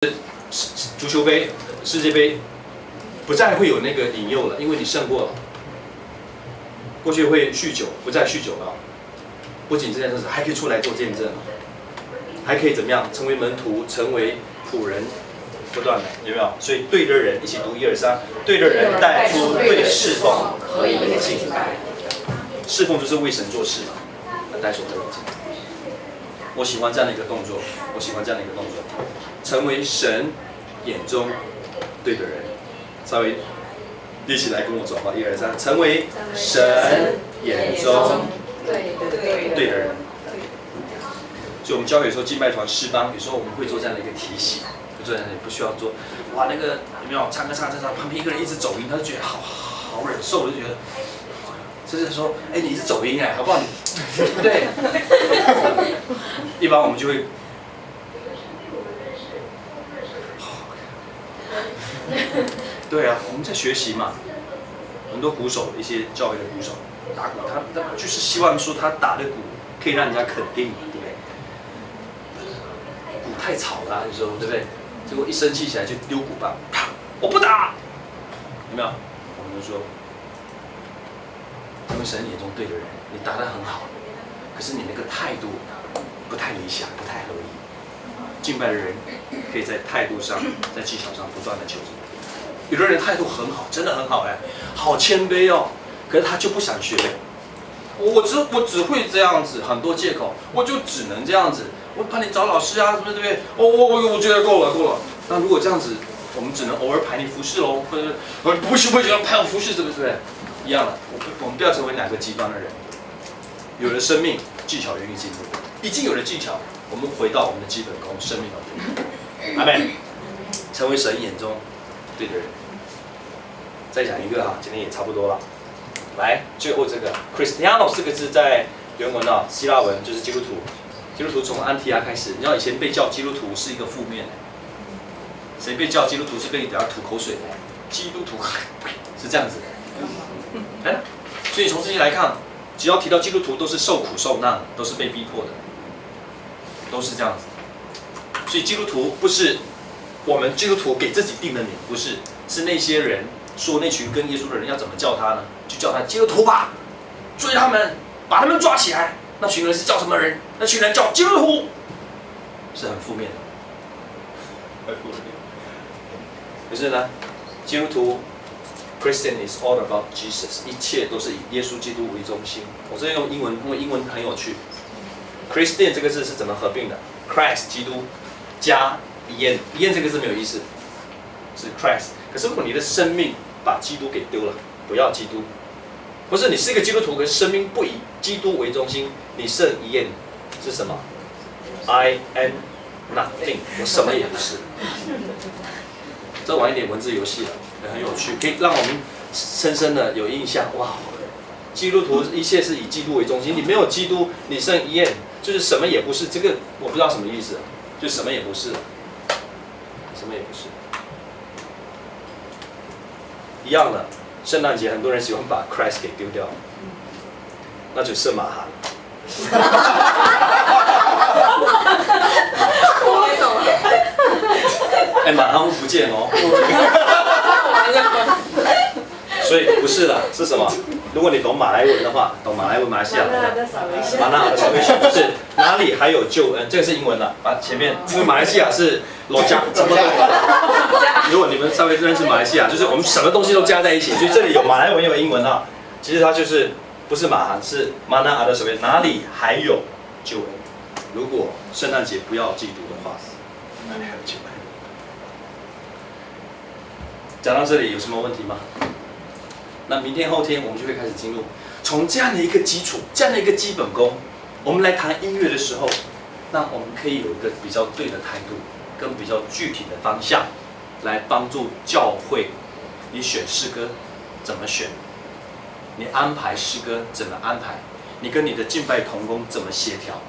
足球杯、世界杯不再会有那个引诱了，因为你胜过了。过去会酗酒，不再酗酒了。不仅这件事，还可以出来做见证，还可以怎么样？成为门徒，成为仆人，不断的有没有？所以对的人一起读1、2、3，对的人带出对侍奉合一的敬拜。侍奉就是为神做事嘛，带出合一的敬拜。我喜欢这样的一个动作，我喜欢这样的一个动作，成为神眼中对的人。稍微一起来跟我转吧，1、2、3，成为神眼中对的人。所以我们教会有时候敬拜团诗班，有时候我们会做这样的一个提醒，就做这样的不需要做，哇那个有没有唱歌，旁边一个人一直走音，他就觉得好忍受，我就觉得。就是说，哎，你一直走音哎，好不好？对不对？一般我们就会，对啊，我们在学习嘛。很多鼓手，一些教会的鼓手打鼓，他就是希望说他打的鼓可以让人家肯定，对不对？鼓太吵了，有时候对不对？结果一生气起来就丢鼓棒，啪，我不打，有没有？我们就说。成为神眼中对的人，你打得很好，可是你那个态度不太理想，不太合意。敬拜的人可以在态度上、在技巧上不断的求进。有的人态度很好，真的很好哎，好谦卑哦，可是他就不想学。我只会这样子，很多借口，我就只能这样子。我帮你找老师啊，什么对不对？我觉得够了。那如果这样子，我们只能偶尔排你服侍喽，或者不行，要排我服侍，对不对？一样的，我们不要成为哪个极端的人。有了生命，技巧愿意进步；已经有了技巧，我们回到我们的基本功，生命的。阿们，成为神眼中对的人。再讲一个哈，今天也差不多了。来，最后这个 Christiano 4个字在原文啊，希腊文就是基督徒。基督徒从安提阿开始，你知道以前被叫基督徒是一个负面的，谁被叫基督徒是被等下吐口水的，基督徒是这样子的。所以从这些来看，只要提到基督徒，都是受苦受难，都是被逼迫的，都是这样子。所以基督徒不是我们基督徒给自己定的名，不是，是那些人说那群跟耶稣的人要怎么叫他呢？就叫他基督徒吧，追他们，把他们抓起来。那群人是叫什么人？那群人叫基督徒，是很负面的。可是呢，基督徒。Christian is all about Jesus， 一切都是以耶稣基督为中心。我这边用英文，因为英文很有趣。Christian 这个字是怎么合并的 ？Christ 基督加 en 这个字没有意思，是 Christ。可是如果你的生命把基督给丢了，不要基督，不是你是一个基督徒，可是生命不以基督为中心，你剩 en 是什么 ？I am nothing， 我什么也不是。再玩一点文字游戏了。很有趣，可以让我们深深的有印象。哇，基督徒一切是以基督为中心，你没有基督，你剩一眼，就是什么也不是。这个我不知道什么意思，就什么也不是，什么也不是。一样的，圣诞节很多人喜欢把 Christ 给丢掉，那就剩马哈了。哎，马哈不见哦。所以不是的，是什么？如果你懂马来文的话，懂马来文马来西亚的，马纳尔的salvation就是哪里还有救恩，这个是英文的，把前面，因为马来西亚是罗加，什么都有。如果你们稍微认识马来西亚，就是我们什么东西都加在一起，所以这里有马来文也有英文啊。其实它就是不是马航，是马纳尔的salvation，哪里还有救恩？如果圣诞节不要基督的话，哪里还有救恩？讲到这里有什么问题吗？那明天后天我们就会开始进入，从这样的一个基础，这样的一个基本功，我们来谈音乐的时候，那我们可以有一个比较对的态度，跟比较具体的方向，来帮助教会。你选诗歌怎么选？你安排诗歌怎么安排？你跟你的敬拜同工怎么协调？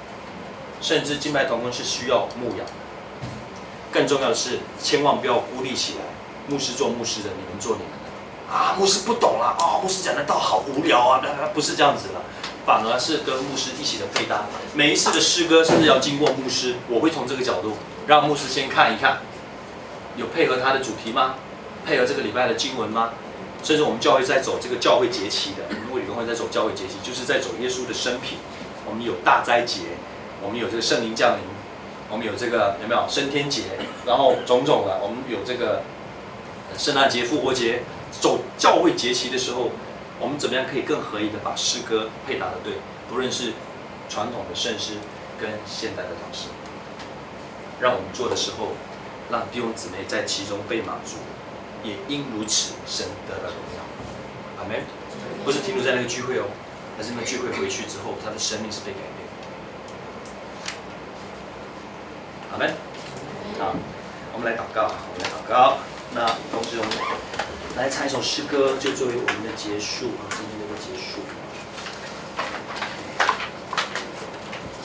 甚至敬拜同工是需要牧养。更重要的是，千万不要孤立起来。牧师做牧师的，你们做你们的啊！牧师不懂了啊！牧师讲的道好无聊啊！不是这样子的，反而是跟牧师一起的配搭。每一次的诗歌，甚至要经过牧师，我会从这个角度让牧师先看一看，有配合它的主题吗？配合这个礼拜的经文吗？甚至我们教会在走这个教会节期的，如果理工会在走教会节期，就是在走耶稣的生平。我们有大斋节，我们有这个圣灵降临，我们有这个有没有升天节，然后种种的，我们有这个圣诞节、复活节，走教会节期的时候，我们怎么样可以更合一的把诗歌配搭的对，不论是传统的圣诗跟现代的祷诗，让我们做的时候，让弟兄姊妹在其中被满足，也因如此神得了荣耀。阿门。不是停留在那个聚会哦，而是那个聚会回去之后，他的生命是被改变的。阿门。好，我们来祷告，那同时我们来唱一首诗歌，就作为我们的结束啊，今天的一个结束。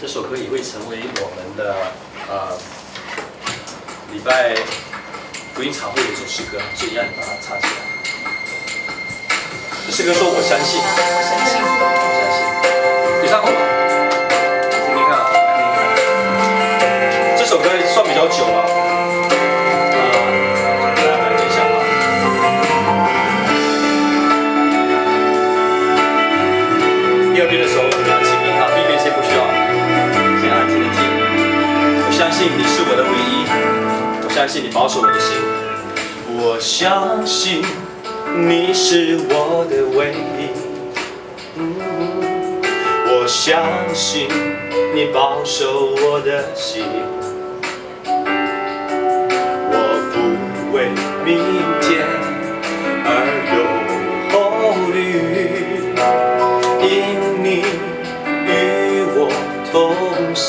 这首歌也会成为我们的礼拜福音茶会的一首诗歌，所以让你把它唱起来。这诗歌说：“我相信，我相信，我相信。”你唱过吗？听听看，听听看。这首歌算比较久了。第二遍的时候，你要清明哈，第一遍先不需要，先安静的听。我相信你是我的唯一，我相信你保守我的心。我相信你是我的唯一，我相信你保守我的心。我不为明天而忧虑，因你与我同行。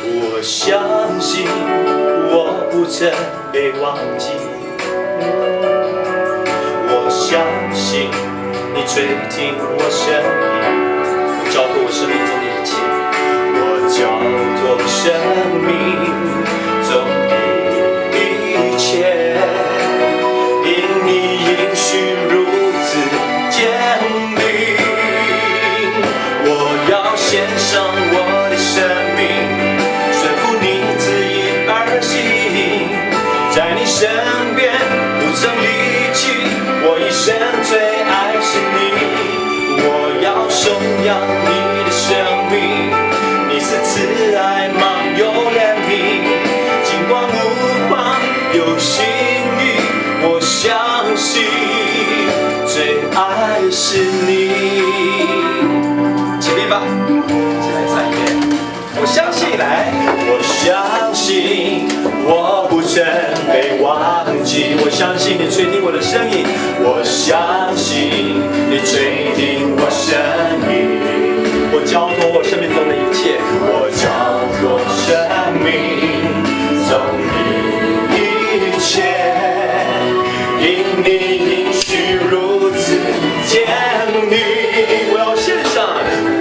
我相信我不曾被忘记，我相信你垂听我声音，我交托我生命中的一切，我交托生命中的一切，因你应许如此坚定，我要献上我的生命，顺服你旨意而行，在你身边不曾离弃，我一生最爱是你，我要颂扬你的生命，你是慈爱满有怜悯，金光无光有心意，我相信最爱是你。起立吧，先来唱一遍。我相信，来，我相信我不曾被忘记，我相信你垂听我的声音，我相信你垂听我声音，我交托我生命中的一切，我交托生命中的一切，因你应许如此坚定，我要献上，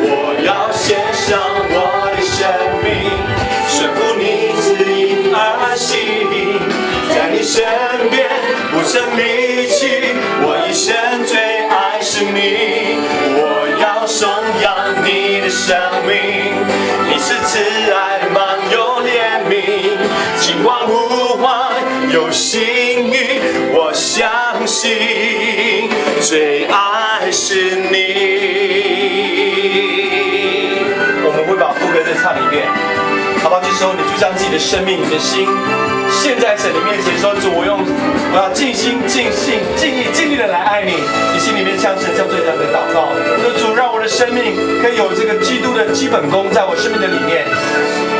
我要献上我的生命，顺服你旨意而行，在你身边不曾离弃，我一生最爱是你，我要颂扬你的生命，你是慈爱满有怜悯，金光无幻有心意，我相信最爱是你。我们会把副歌再唱一遍，好不好？这时候你就将自己的生命、你的心献在神的面前，说：主，我要尽心、尽性、尽意、尽力的来爱你。你心里面向神这样的祷告，说：主，让我的生命可以有这个基督的基本功在我生命的里面。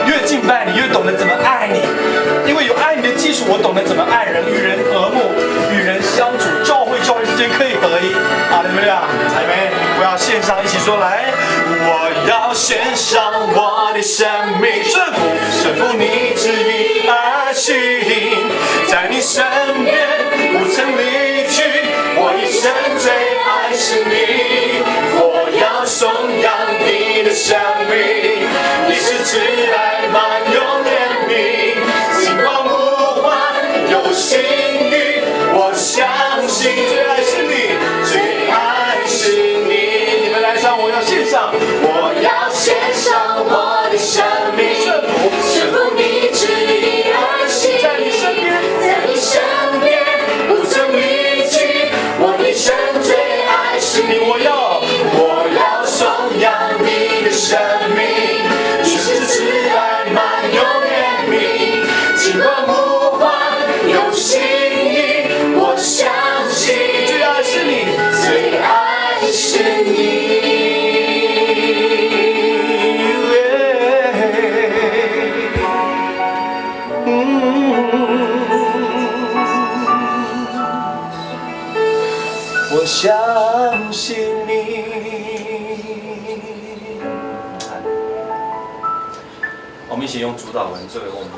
越敬拜你，越懂得怎么爱你，因为有爱你的基础，我懂得怎么爱人，与人和睦，与人相处，教会之间可以合一。哈利路亚，阿们。我要献上，一起说来，我要献上我的生命，顺服你旨意而行，在你身边不曾离去，我一生最爱是你，我要颂扬你的生命，你是慈爱满有怜悯，金光无幻有心意，我相信最爱是你，最爱是你。你们来唱，我要献上，我要献上我的生命，顺服你旨意我相信你。我们一起用主祷文作为我们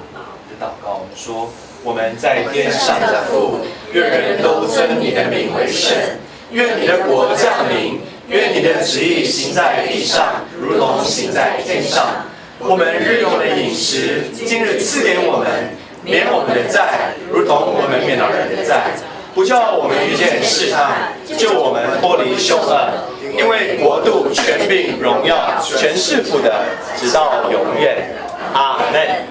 的祷告。我们说：我们在天上的父，愿人都尊你的名为圣。愿你的国降临。愿你的旨意行在地上，如同行在天上。我们日用的饮食，今日赐给我们，免我们的债，如同我们免了人的债。不叫我们遇见试探，救我们脱离凶恶。因为国度、权柄、荣耀，全是父的，直到永远。阿门。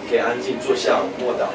可以安静坐下，默祷。